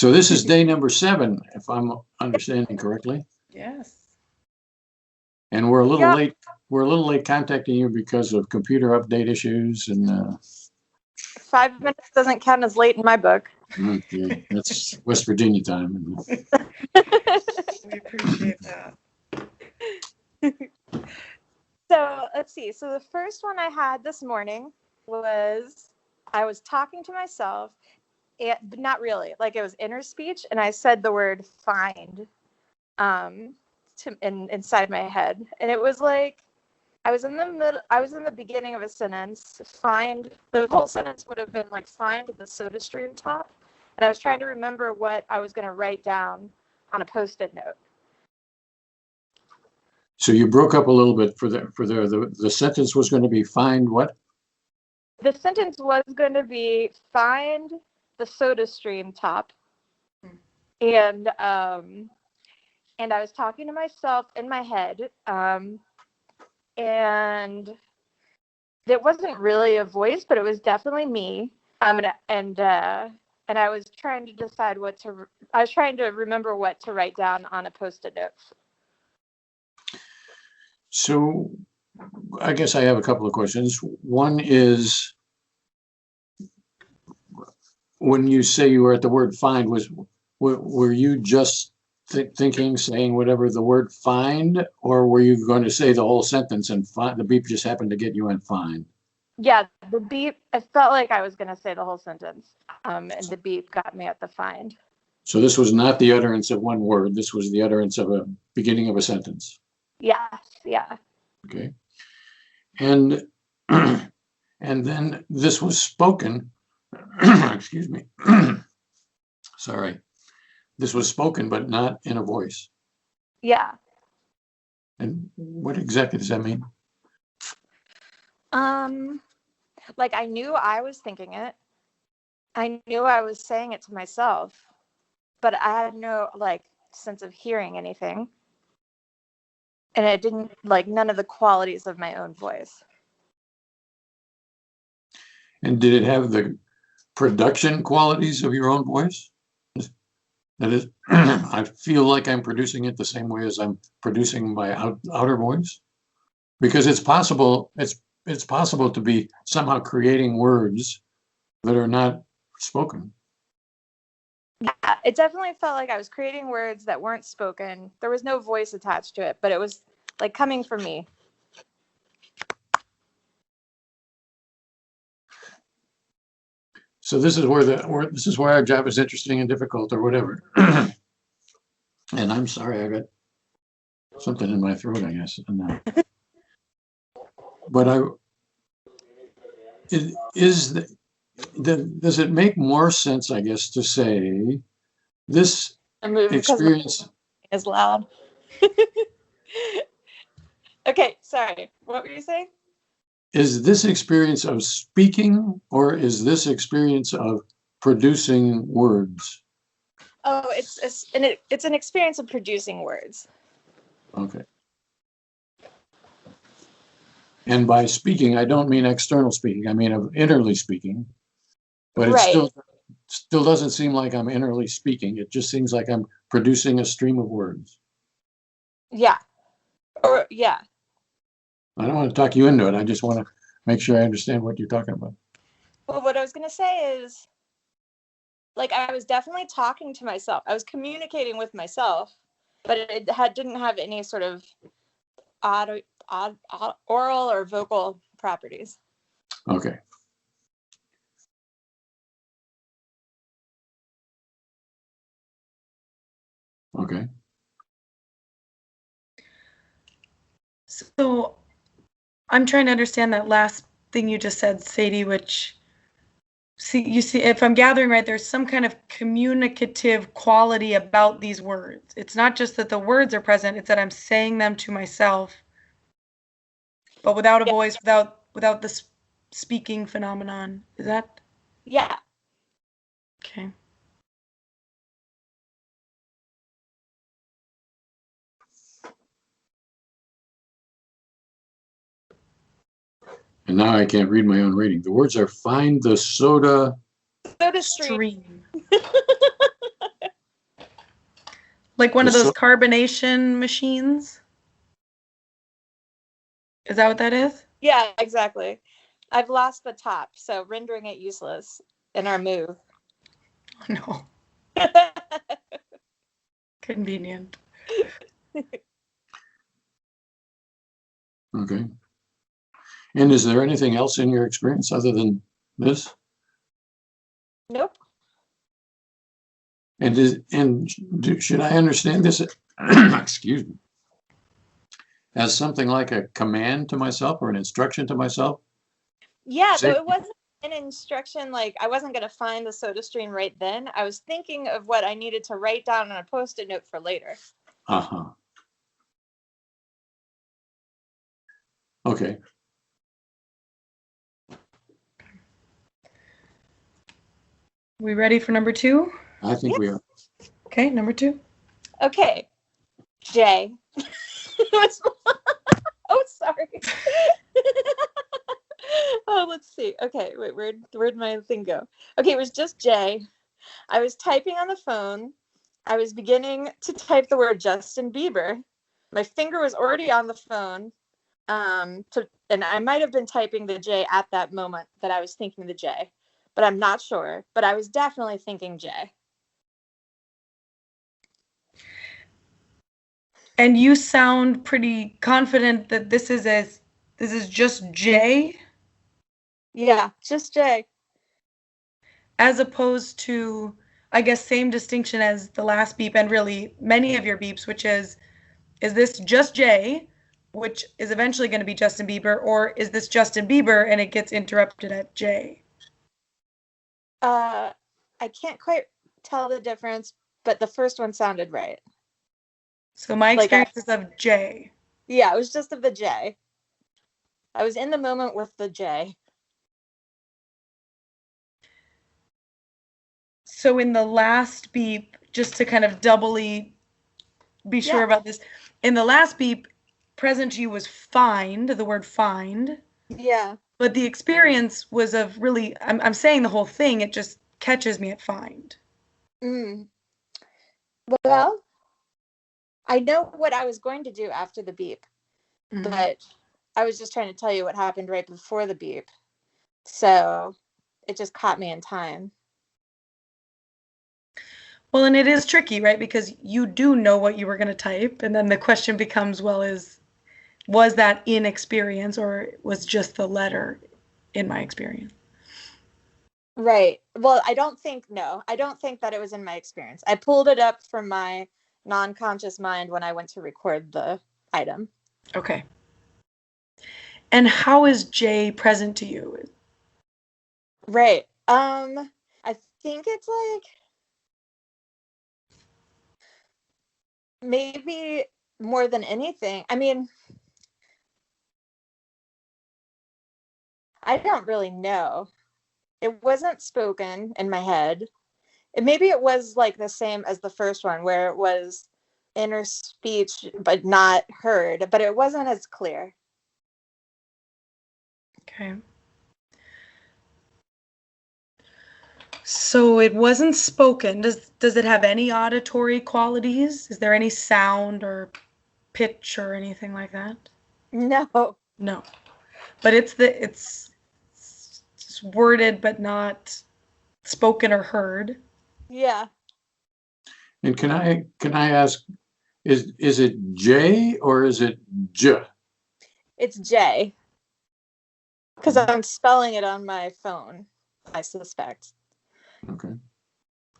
So this is day number 7, if I'm understanding correctly. Yes. And we're a little late. We're a little late contacting you because of computer update issues and. 5 minutes doesn't count as late in my book. Okay, that's West Virginia time. We appreciate that. So let's see. So the first one I had this morning was I was talking to myself, but not really. Like it was inner speech, and I said the word "find" inside my head, and it was like I was in the middle. I was in the beginning of a sentence. Find the whole sentence would have been like find the soda stream top, and I was trying to remember what I was going to write down on a Post-it note. So you broke up a little bit the sentence was going to be find what? The sentence was going to be find the soda stream top. And I was talking to myself in my head. And it wasn't really a voice, but it was definitely me. And I was trying to decide I was trying to remember what to write down on a Post-it note. So I guess I have a couple of questions. One is, when you say you were at the word find, were you just thinking, saying whatever the word find, or were you going to say the whole sentence and the beep just happened to get you in find? Yeah, the beep, I felt like I was going to say the whole sentence, and the beep got me at the find. So this was not the utterance of one word. This was the utterance of a beginning of a sentence. Yes, yeah. Okay. And then this was spoken. Excuse me. Sorry. This was spoken, but not in a voice. Yeah. And what exactly does that mean? Like I knew I was thinking it. I knew I was saying it to myself, but I had no sense of hearing anything. And it didn't none of the qualities of my own voice. And did it have the production qualities of your own voice? That is, I feel like I'm producing it the same way as I'm producing my outer voice, because it's possible. It's possible to be somehow creating words that are not spoken. Yeah, it definitely felt like I was creating words that weren't spoken. There was no voice attached to it, but it was coming from me. So this is where our job is interesting and difficult, or whatever. And I'm sorry, I got something in my throat, I guess. But does it make more sense, I guess, to say this experience is loud? Okay, sorry. What were you saying? Is this experience of speaking, or is this experience of producing words? Oh, it's an experience of producing words. Okay. And by speaking, I don't mean external speaking. I mean of innerly speaking. But it still doesn't seem like I'm innerly speaking. It just seems like I'm producing a stream of words. Yeah. Or yeah. I don't want to talk you into it. I just want to make sure I understand what you're talking about. Well, what I was going to say is, I was definitely talking to myself. I was communicating with myself, but it didn't have any sort of odd oral or vocal properties. Okay. Okay. So I'm trying to understand that last thing you just said, Sadie, which you see, if I'm gathering right, there's some kind of communicative quality about these words. It's not just that the words are present, it's that I'm saying them to myself, but without a voice, without the speaking phenomenon. Is that? Yeah. Okay. And now I can't read my own reading. The words are find the soda stream. Like one of The those so- carbonation machines? Is that what that is? Yeah, exactly. I've lost the top, so rendering it useless in our move. No, convenient. Okay. And is there anything else in your experience other than this? Nope. And should I understand this, excuse me, as something like a command to myself or an instruction to myself? Yeah, Say, though it wasn't an instruction, like I wasn't going to find the soda stream right then. I was thinking of what I needed to write down on a post-it note for later. uh-huh. Okay. We ready for number 2? I think we are. Okay, number 2. Okay, J. Oh, sorry. Oh, let's see. Okay, wait, where'd my thing go? Okay, it was just J. I was typing on the phone. I was beginning to type the word Justin Bieber. My finger was already on the phone. And I might have been typing the J at that moment that I was thinking the J, but I'm not sure. But I was definitely thinking J. And you sound pretty confident that this is just J, Yeah, just J. as opposed to, I guess, same distinction as the last beep and really many of your beeps, which is this just J, which is eventually going to be Justin Bieber, or is this Justin Bieber and it gets interrupted at J? I can't quite tell the difference, but the first one sounded right. So my Like experience is of J. yeah, it was just of the J. I was in the moment with the J. So in the last beep, just to kind of doubly be sure Yeah. about this, in the last beep, present to you was find, the word find. Yeah. But the experience was of really, I'm saying the whole thing, it just catches me at find. Mm. Well, I know what I was going to do after the beep, but I was just trying to tell you what happened right before the beep. So it just caught me in time. Well, and it is tricky, right? Because you do know what you were going to type. And then the question becomes, well, was that in experience or was just the letter in my experience? Right. Well, I don't think that it was in my experience. I pulled it up from my non-conscious mind when I went to record the item. Okay. And how is J present to you? Right. I think it's like maybe more than anything. I mean, I don't really know. It wasn't spoken in my head. Maybe it was like the same as the first one where it was inner speech but not heard, but it wasn't as clear. Okay. So it wasn't spoken. Does it have any auditory qualities? Is there any sound or pitch or anything like that? No. No. But it's worded but not spoken or heard. Yeah. And can I ask, is it J or is it J? It's J. Because I'm spelling it on my phone, I suspect. Okay.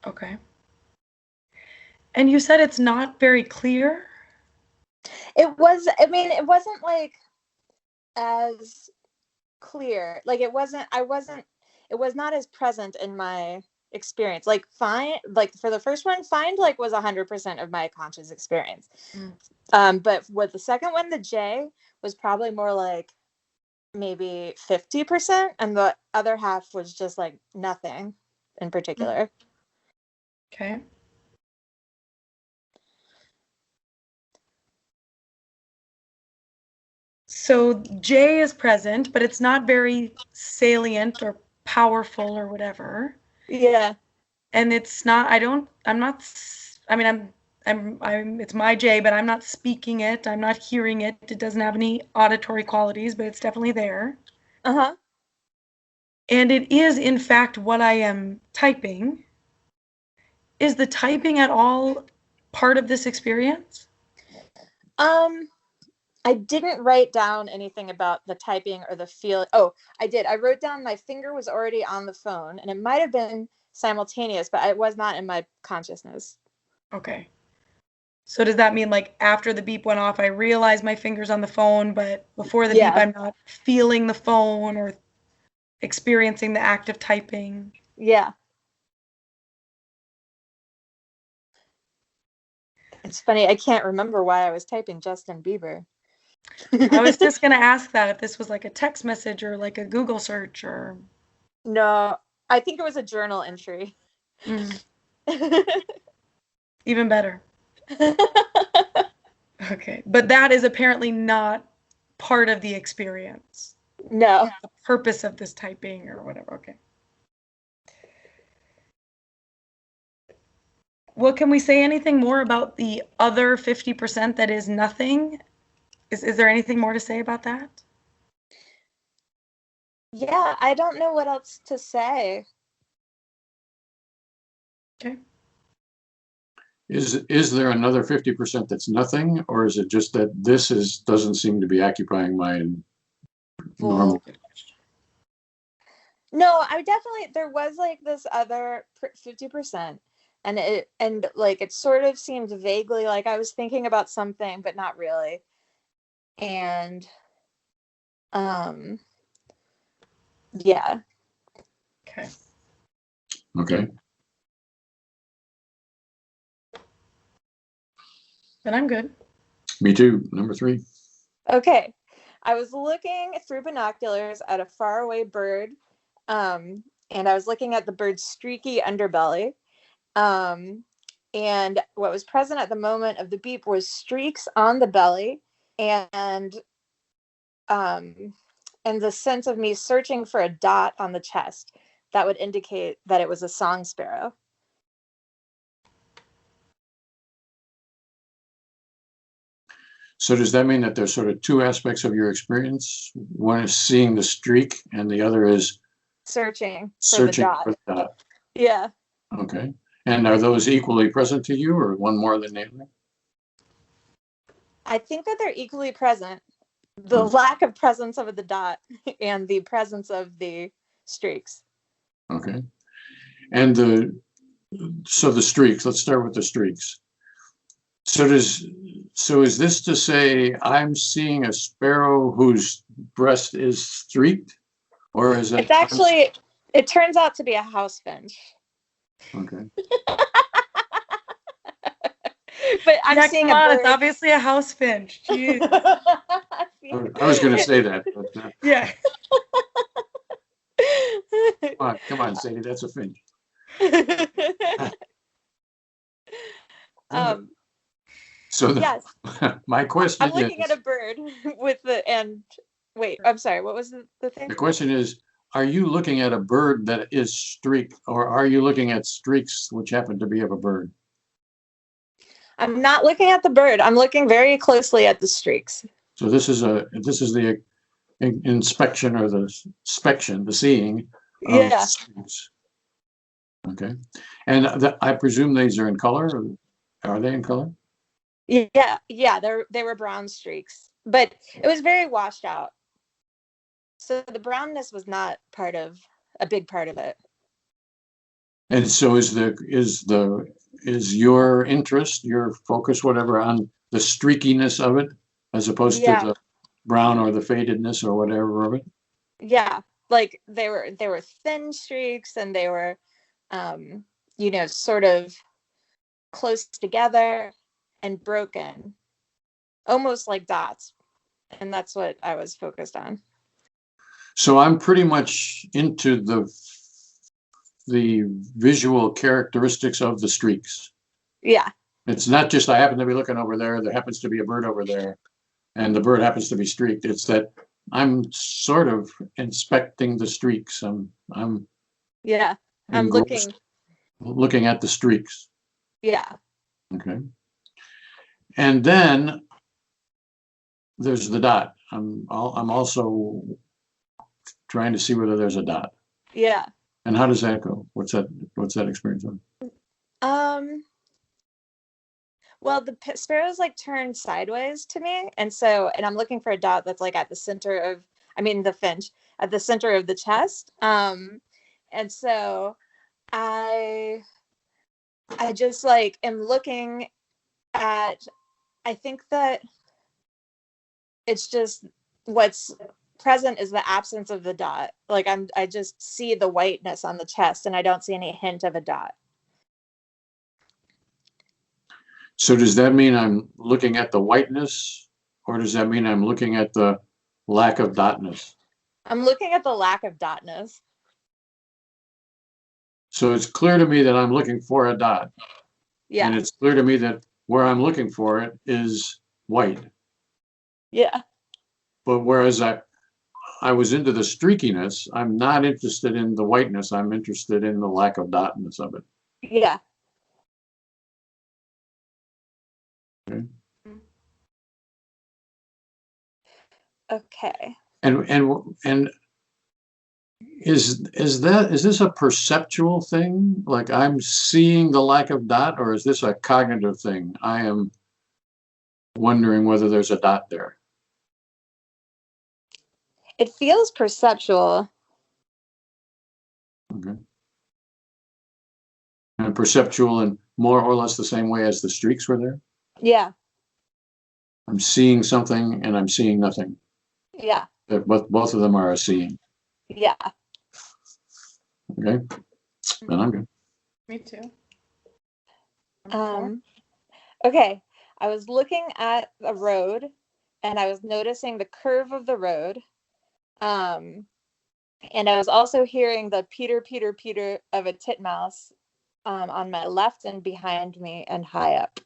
Okay. And you said it's not very clear? It wasn't like as clear. Like it was not as present in my experience. Like find, like for the first one, find like was 100% of my conscious experience. But with the second one, the J was probably more like maybe 50%, and the other half was just like nothing in particular. Okay. So J is present, but it's not very salient or powerful or whatever. Yeah. And it's not, I mean, I'm it's my J, but I'm not speaking it. I'm not hearing it. It doesn't have any auditory qualities, but it's definitely there. Uh-huh. And it is, in fact, what I am typing. Is the typing at all part of this experience? I didn't write down anything about the typing or the feel. Oh, I did. I wrote down my finger was already on the phone, and it might have been simultaneous, but it was not in my consciousness. Okay. So does that mean like after the beep went off, I realized my finger's on the phone, but before the beep, I'm not feeling the phone or experiencing the act of typing? Yeah. It's funny. I can't remember why I was typing Justin Bieber. I was just going to ask that if this was like a text message or like a Google search or. No, I think it was a journal entry. Even better. Okay. But that is apparently not part of the experience. No. The purpose of this typing or whatever. Okay. Well, can we say anything more about the other 50% that is nothing? Is there anything more to say about that? Yeah, I don't know what else to say. Okay. Is there another 50% that's nothing, or is it just that this doesn't seem to be occupying my normal? No, there was like this other 50%, and it sort of seemed vaguely like I was thinking about something, but not really. And yeah. Okay. Okay. Then I'm good. Me too. Number 3. Okay. I was looking through binoculars at a faraway bird, and I was looking at the bird's streaky underbelly. And what was present at the moment of the beep was streaks on the belly, and the sense of me searching for a dot on the chest that would indicate that it was a song sparrow. So does that mean that there's sort of 2 aspects of your experience? One is seeing the streak, and the other is Searching for the dot. Yeah. Okay. And are those equally present to you, or one more than the other? I think that they're equally present. The lack of presence of the dot and the presence of the streaks. Okay. And the streaks, let's start with the streaks. So is this to say I'm seeing a sparrow whose breast is streaked, or is it? It turns out to be a house finch. Okay. But I'm seeing a bird. It's obviously a house finch. Jeez. I was going to say that, but yeah. Come on, Sadie, that's a finch. So yes. My question I'm looking at a bird wait, I'm sorry, what was the thing? The question is, are you looking at a bird that is streaked, or are you looking at streaks which happen to be of a bird? I'm not looking at the bird. I'm looking very closely at the streaks. So this is the inspection or the spection, the seeing of streaks. Okay. And I presume these are in color, or are they in color? Yeah, they were brown streaks, but it was very washed out. So the brownness was not a big part of it. And so is your interest, your focus, whatever, on the streakiness of it, as opposed to the brown or the fadedness or whatever of it? Yeah, like they were thin streaks, and they were, sort of close together and broken, almost like dots. And that's what I was focused on. So I'm pretty much into the visual characteristics of the streaks. Yeah. It's not just I happen to be looking over there happens to be a bird over there, and the bird happens to be streaked. It's that I'm sort of inspecting the streaks. I'm looking at the streaks. Yeah. Okay. And then there's the dot. I'm also trying to see whether there's a dot. Yeah. And how does that go? What's that experience of? Well, the sparrows like turn sideways to me, and I'm looking for a dot that's like at the center of, I mean, the finch at the center of the chest. And so I just like am looking at, I think that it's just what's present is the absence of the dot. Like I just see the whiteness on the chest and I don't see any hint of a dot. So does that mean I'm looking at the whiteness, or does that mean I'm looking at the lack of dotness? I'm looking at the lack of dotness. So it's clear to me that I'm looking for a dot. Yeah. And it's clear to me that where I'm looking for it is white. Yeah. But whereas I was into the streakiness, I'm not interested in the whiteness. I'm interested in the lack of dotness of it. Yeah. Okay. Okay. And is this a perceptual thing? Like I'm seeing the lack of dot, or is this a cognitive thing? I am wondering whether there's a dot there. It feels perceptual. Okay. And perceptual in more or less the same way as the streaks were there? Yeah. I'm seeing something and I'm seeing nothing. Yeah. Both of them are a seeing. Yeah. Okay. Then I'm good. Me too. Okay. I was looking at a road and I was noticing the curve of the road. And I was also hearing the Peter, Peter, Peter of a titmouse on my left and behind me and high up.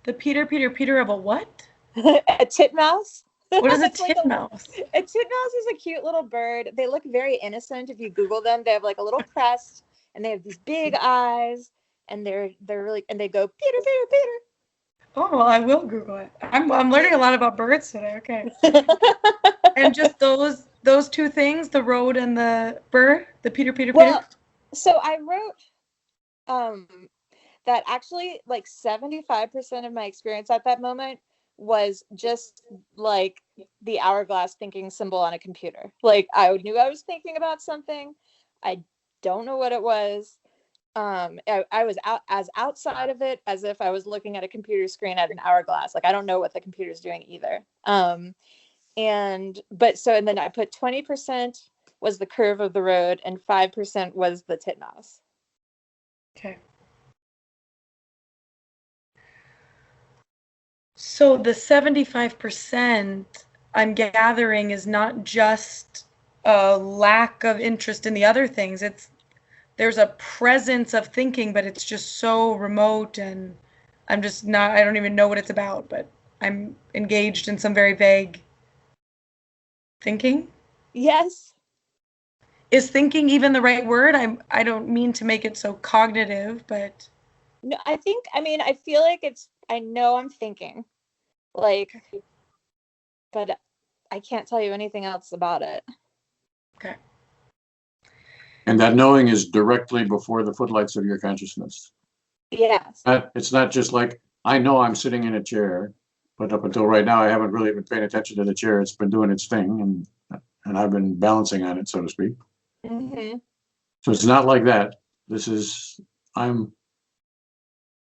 The Peter, Peter, Peter of a what? A titmouse? What is a It's like titmouse? A titmouse is a cute little bird. They look very innocent if you Google them. They have like a little crest and they have these big eyes and they're really, and they go Peter, Peter, Peter. Oh, well, I will Google it. I'm learning a lot about birds today. Okay. And just those two things, the road and the bird, the Peter, Peter, Well, Peter. so I wrote that actually like 75% of my experience at that moment was just like the hourglass thinking symbol on a computer. Like I knew I was thinking about something. I don't know what it was. I was outside of it as if I was looking at a computer screen at an hourglass. Like I don't know what the computer's doing either. And then I put 20% was the curve of the road and 5% was the titmouse. Okay. So the 75% I'm gathering is not just a lack of interest in the other things. There's a presence of thinking, but it's just so remote and I don't even know what it's about, but I'm engaged in some very vague thinking. Yes. Is thinking even the right word? I don't mean to make it so cognitive, but No, I feel like I know I'm thinking, like, but I can't tell you anything else about it. okay. And that knowing is directly before the footlights of your consciousness. Yes. It's not just like, I know I'm sitting in a chair, but up until right now, I haven't really been paying attention to the chair. It's been doing its thing, and I've been balancing on it, so to speak. Mm-hmm. So it's not like that.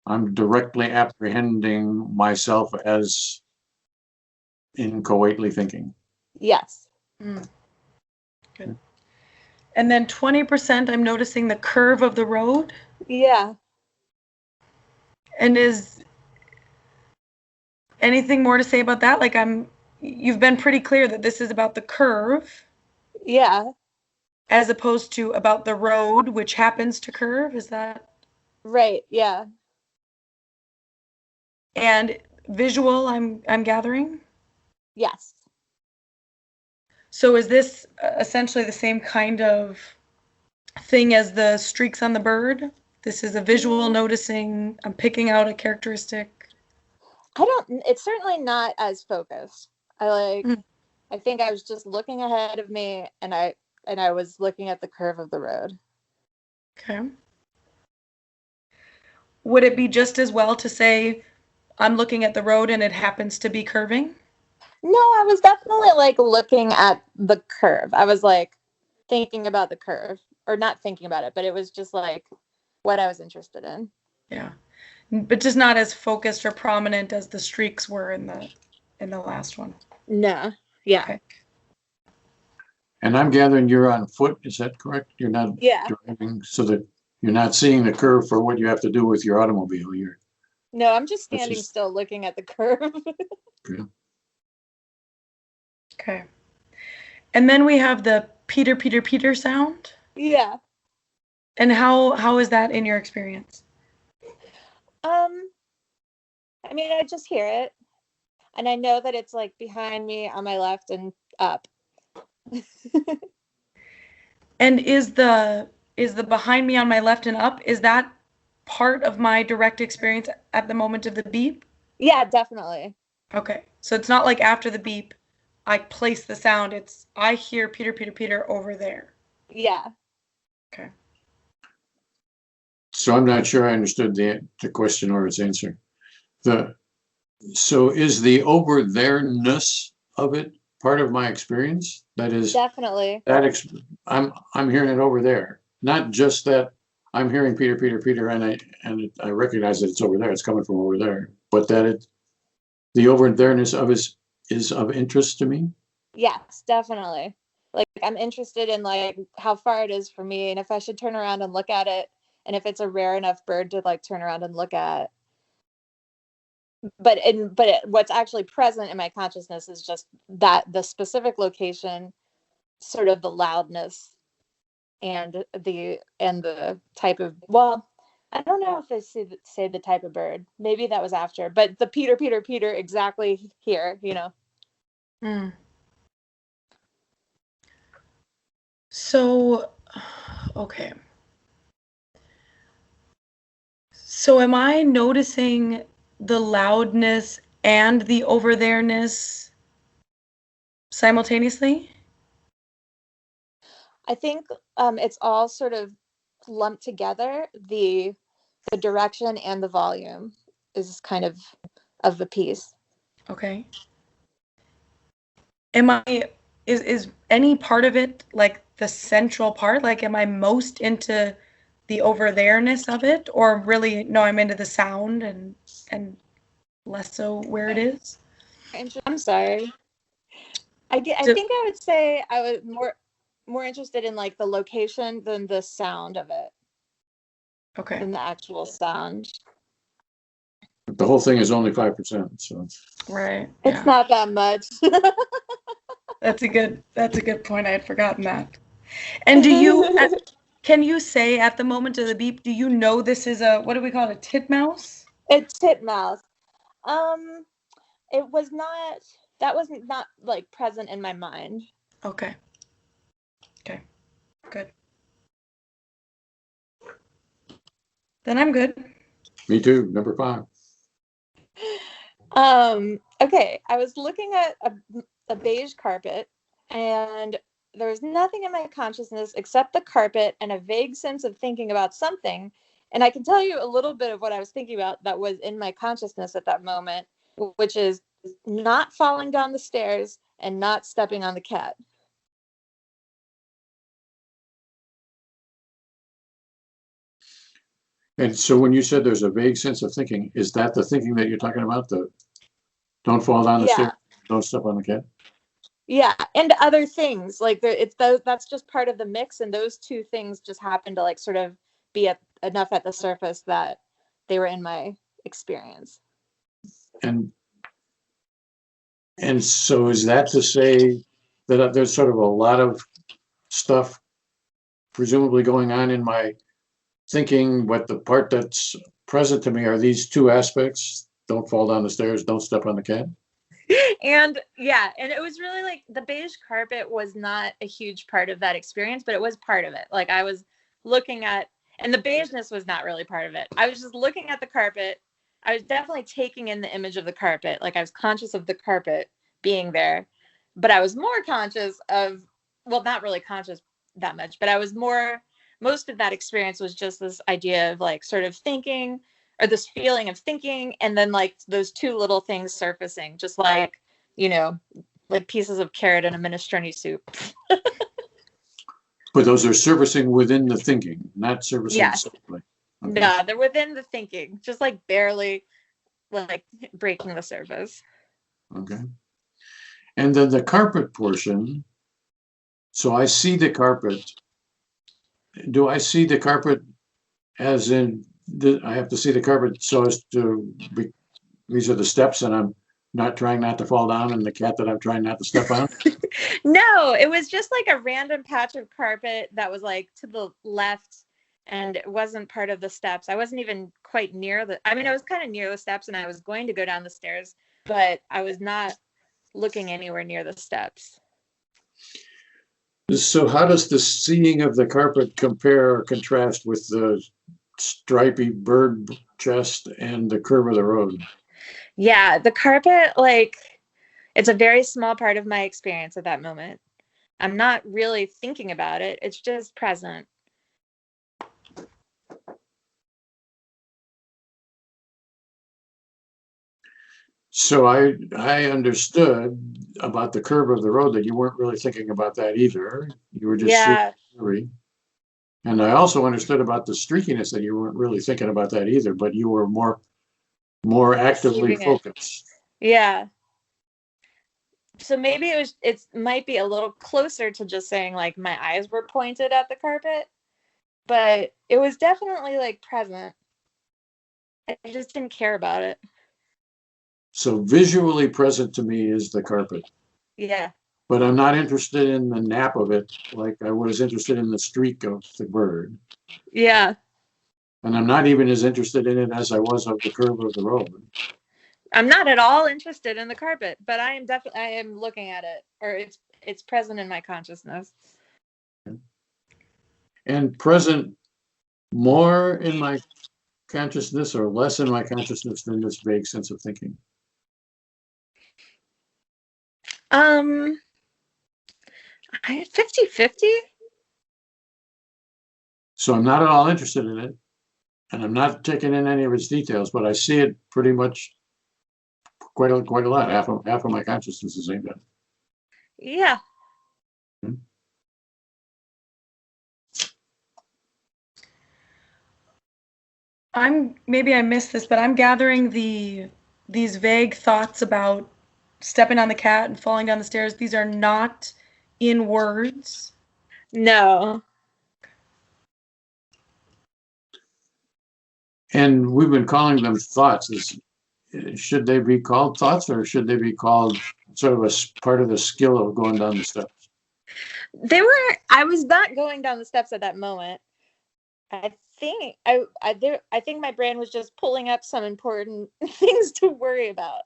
I'm directly apprehending myself as inchoately thinking. Yes. Good. And then 20%, I'm noticing the curve of the road. Yeah. And is anything more to say about that? Like you've been pretty clear that this is about the curve. Yeah. As opposed to about the road, which happens to curve. Is that right? Yeah. And visual, I'm gathering. Yes. So is this essentially the same kind of thing as the streaks on the bird? this is a visual noticing, I'm picking out a characteristic? It's certainly not as focused. Mhm. I think I was just looking ahead of me, and I was looking at the curve of the road. Okay. Would it be just as well to say, I'm looking at the road and it happens to be curving? No, I was definitely like looking at the curve. I was like thinking about the curve, or not thinking about it, but it was just like what I was interested in. Yeah. But just not as focused or prominent as the streaks were in the last one. No. Yeah. Okay. And I'm gathering you're on foot, is that correct? You're not Yeah. driving, so that you're not seeing the curve for what you have to do with your automobile. No, I'm just That's standing just- still looking at the curve. Okay. And then we have the Peter, Peter, Peter sound. Yeah. And how is that in your experience? I mean, I just hear it, and I know that it's like behind me on my left and up. And is the behind me on my left and up, is that part of my direct experience at the moment of the beep? Yeah, definitely. Okay. So it's not like after the beep, I place the sound. It's I hear Peter, Peter, Peter over there. Yeah. Okay. So I'm not sure I understood the question or its answer. So is the over there-ness of it part of my experience? That is, Definitely. I'm hearing it over there, not just that I'm hearing Peter, Peter, Peter, and I recognize that it's over there. It's coming from over there, but that the over there-ness of it is of interest to me. Yes, definitely. Like I'm interested in like how far it is from me, and if I should turn around and look at it, and if it's a rare enough bird to like turn around and look at. What's actually present in my consciousness is just that the specific location, sort of the loudness, and the type of, well, I don't know if they say the type of bird. Maybe that was after, but the Peter, Peter, Peter exactly here, you know. Mm. So, okay. So am I noticing the loudness and the over there-ness simultaneously? I think it's all sort of lumped together. The direction and the volume is kind of the piece. Okay. Is any part of it like the central part? Like, am I most into the over there-ness of it, or really, no, I'm into the sound and less so where it is? I'm sorry. I think I would say I was more interested in like the location than the sound of it, Okay. than the actual sound. The whole thing is only 5%, so Right. It's Yeah. not that much. That's a good point. I had forgotten that. And can you say at the moment of the beep, do you know this is a, what do we call it, a titmouse? It's titmouse. It was not. That was not like present in my mind. Okay. Okay. Good. Then I'm good. me too. Number 5. Okay. I was looking at a beige carpet, and there was nothing in my consciousness except the carpet and a vague sense of thinking about something. And I can tell you a little bit of what I was thinking about that was in my consciousness at that moment, which is not falling down the stairs and not stepping on the cat. And so when you said there's a vague sense of thinking, is that the thinking that you're talking about? The don't fall down the Yeah. stairs, don't step on the cat? Yeah, and other things like that's just part of the mix, and those two things just happen to like sort of be enough at the surface that they were in my experience. And so is that to say that there's sort of a lot of stuff presumably going on in my thinking, but the part that's present to me are these two aspects: don't fall down the stairs, don't step on the cat? And yeah, and it was really like the beige carpet was not a huge part of that experience, but it was part of it. Like I was looking at, And the beigeness was not really part of it. I was just looking at the carpet. I was definitely taking in the image of the carpet. Like I was conscious of the carpet being there, but I was more conscious of, well, not really conscious that much, but I was more, most of that experience was just this idea of like sort of thinking, or this feeling of thinking, and then like those two little things surfacing, just like, you know, like pieces of carrot in a minestrone soup. But those are surfacing within the thinking, not surfacing Yeah. separately. Okay. No, they're within the thinking, just like barely like breaking the surface. Okay. And then the carpet portion. So I see the carpet. Do I see the carpet as in I have to see the carpet so as to be, these are the steps and I'm not trying not to fall down and the cat that I'm trying not to step on? No, it was just like a random patch of carpet that was like to the left, and it wasn't part of the steps. I wasn't even quite near I mean, I was kind of near the steps and I was going to go down the stairs, but I was not looking anywhere near the steps. So how does the seeing of the carpet compare or contrast with the stripy bird chest and the curve of the road? Yeah, the carpet, like, it's a very small part of my experience at that moment. I'm not really thinking about it. It's just present. So I understood about the curve of the road that you weren't really thinking about that either. You were just seeing Yeah, the scenery. And I also understood about the streakiness that you weren't really thinking about that either, but you were more actively perceiving it. focused. Yeah. So maybe it might be a little closer to just saying like my eyes were pointed at the carpet, but it was definitely like present. I just didn't care about it. So visually present to me is the carpet, Yeah. but I'm not interested in the nap of it like I was interested in the streak of the bird. Yeah. And I'm not even as interested in it as I was of the curve of the road. I'm not at all interested in the carpet, but I am looking at it, or it's present in my consciousness. And present more in my consciousness or less in my consciousness than this vague sense of thinking. I 50-50. So I'm not at all interested in it, and I'm not taking in any of its details, but I see it pretty much quite a lot. Half of my consciousness is in that. Yeah. Maybe I missed this, but I'm gathering these vague thoughts about stepping on the cat and falling down the stairs. These are not in words. No. And we've been calling them thoughts. Should they be called thoughts or should they be called sort of a part of the skill of going down the steps? I was not going down the steps at that moment. I think I think my brain was just pulling up some important things to worry about.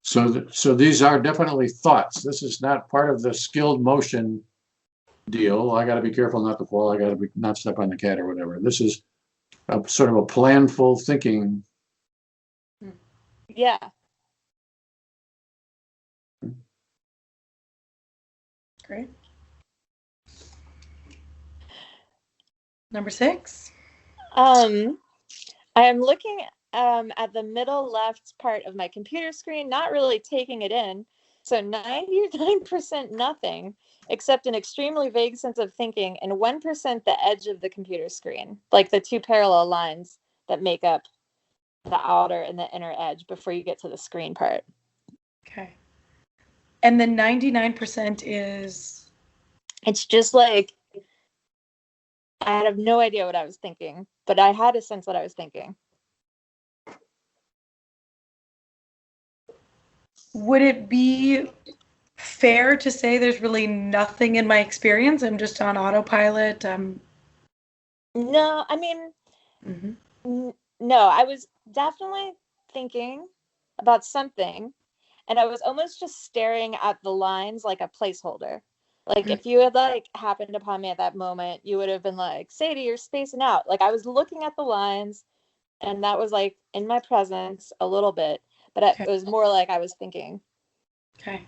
So these are definitely thoughts. This is not part of the skilled motion deal. I got to be careful not to fall. I got to not step on the cat or whatever. This is a sort of a planful thinking. Yeah. Great. Number 6. I am looking at the middle left part of my computer screen, not really taking it in. So 99% nothing, except an extremely vague sense of thinking, and 1% the edge of the computer screen, like the two parallel lines that make up the outer and the inner edge before you get to the screen part. Okay. And the 99% is? It's just like, I have no idea what I was thinking, but I had a sense what I was thinking. Would it be fair to say there's really nothing in my experience? I'm just on autopilot. No, I mean, no, I was definitely thinking about something, and I was almost just staring at the lines like a placeholder. Like if you had like happened upon me at that moment, you would have been like, Sadie, you're spacing out. Like I was looking at the lines and that was like in my presence a little bit, but Okay. it was more like I was thinking. Okay.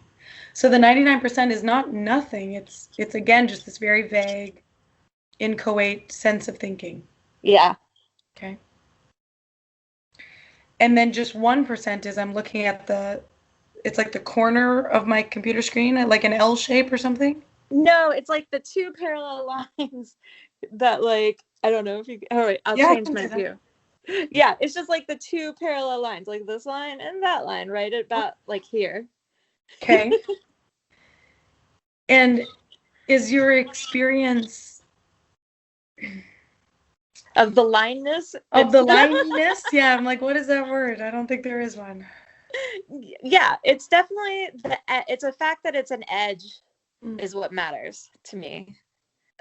So the 99% is not nothing. It's again just this very vague, inchoate sense of thinking. Yeah. Okay. And then just 1% is I'm looking at it's like the corner of my computer screen, like an L shape or something. No, it's like the two parallel lines that like, I don't know if you, all right, I'll Yeah, I change can my see that. view. Yeah, it's just like the two parallel lines, like this line and that line, right about like here. Okay. And is your experience Of the lineness? of the lineness? Yeah, I'm like, what is that word? I don't think there is one. Yeah, it's definitely it's a fact that it's an edge Mm. is what matters to me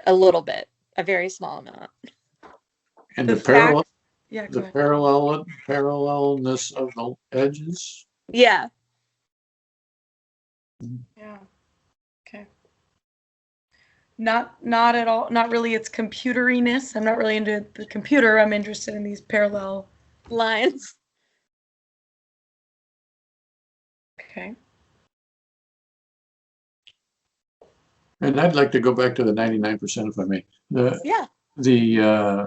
a little bit, a very small amount. And The the parallel, fact, yeah, go the ahead. parallelness of the edges. Yeah. Yeah. Okay. Not at all. Not really its computeriness. I'm not really into the computer. I'm interested in these parallel Lines. Okay. And I'd like to go back to the 99% if I may. Yeah.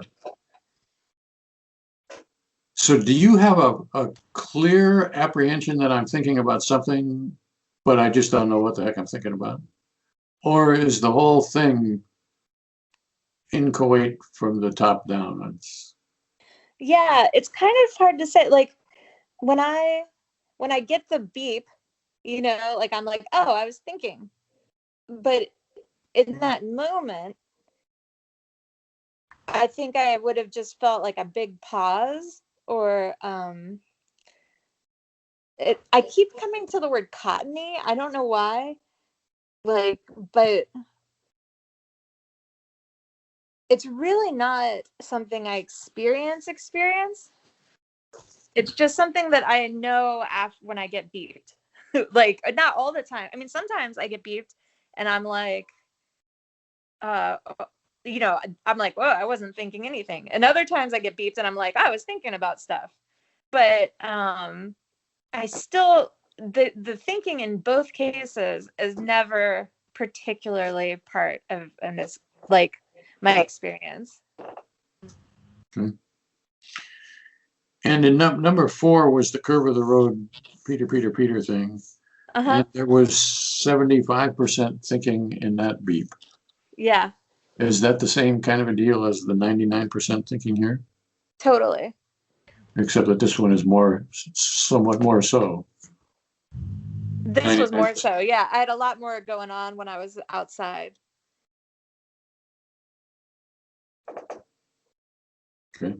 So do you have a clear apprehension that I'm thinking about something, but I just don't know what the heck I'm thinking about? Or is the whole thing inchoate from the top down? Yeah, it's kind of hard to say. Like when I get the beep, you know, like I'm like, oh, I was thinking. But in that moment, I think I would have just felt like a big pause or I keep coming to the word cottony. I don't know why. Like, but it's really not something I experience. It's just something that I know after when I get beeped. Like not all the time. I mean, sometimes I get beeped and I'm like, you know, I'm like, whoa, I wasn't thinking anything. And other times I get beeped and I'm like, I was thinking about stuff. But I still the thinking in both cases is never particularly part of and it's like my experience. Okay. And in number 4 was the curve of the road, Peter thing. Uh-huh. And there was 75% thinking in that beep. Yeah. Is that the same kind of a deal as the 99% thinking here? Totally. Except that this one is somewhat more so. This was more so. Yeah, I had a lot more going on when I was outside. Okay.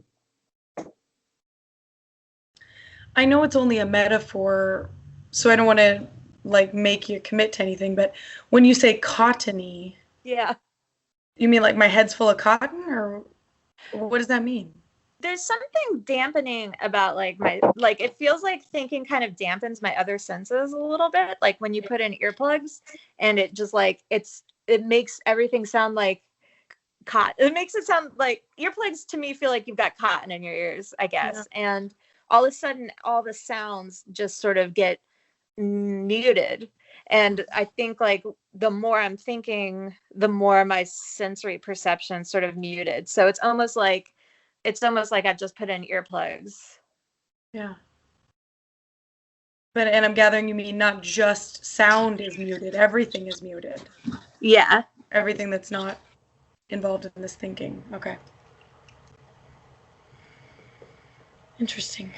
I know it's only a metaphor, so I don't want to like make you commit to anything, but when you say cottony, Yeah. you mean like my head's full of cotton, or what does that mean? There's something dampening about like it feels like thinking kind of dampens my other senses a little bit. Like when you put in earplugs and it just like it makes everything sound like cotton. It makes it sound like earplugs to me feel like you've got cotton in your ears, I guess. Yeah. And all of a sudden all the sounds just sort of get muted. And I think like the more I'm thinking, the more my sensory perception sort of muted. So it's almost like I've just put in earplugs. Yeah. And I'm gathering you mean not just sound is muted, everything is muted. Yeah. Everything that's not involved in this thinking. Okay. Interesting.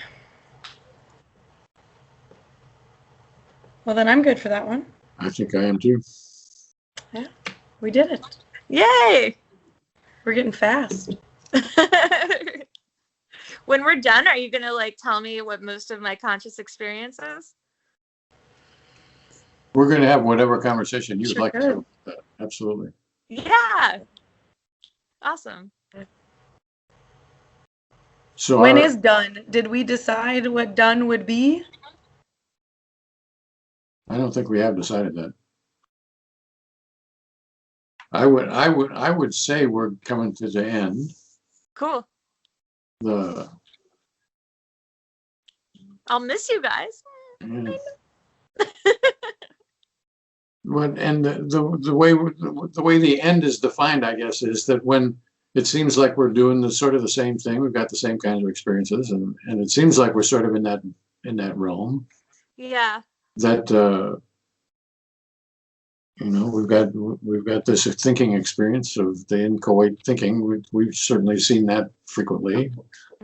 Well, then I'm good for that one. I think I am too. Yeah, we did it. Yay! We're getting fast. When we're done, are you going to like tell me what most of my conscious experience is? We're going to have whatever conversation you'd like to have. Absolutely. Yeah. Awesome. So when is done? Did we decide what done would be? I don't think we have decided that. I would say we're coming to the end. Cool. The I'll miss you guys. yeah. And the way the end is defined, I guess, is that when it seems like we're doing the sort of the same thing, we've got the same kinds of experiences, and it seems like we're sort of in that realm. Yeah. That we've got this thinking experience of the inchoate thinking. We've certainly seen that frequently.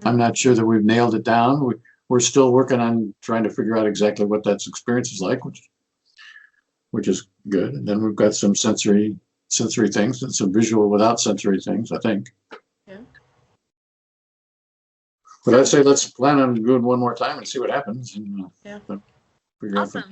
I'm not sure that we've nailed it down. We're still working on trying to figure out exactly what that experience is like, which is good. And then we've got some sensory things and some visual without sensory things, I think. Yeah. But I'd say let's plan on doing one more time and see what happens. And, Yeah. figure out Awesome.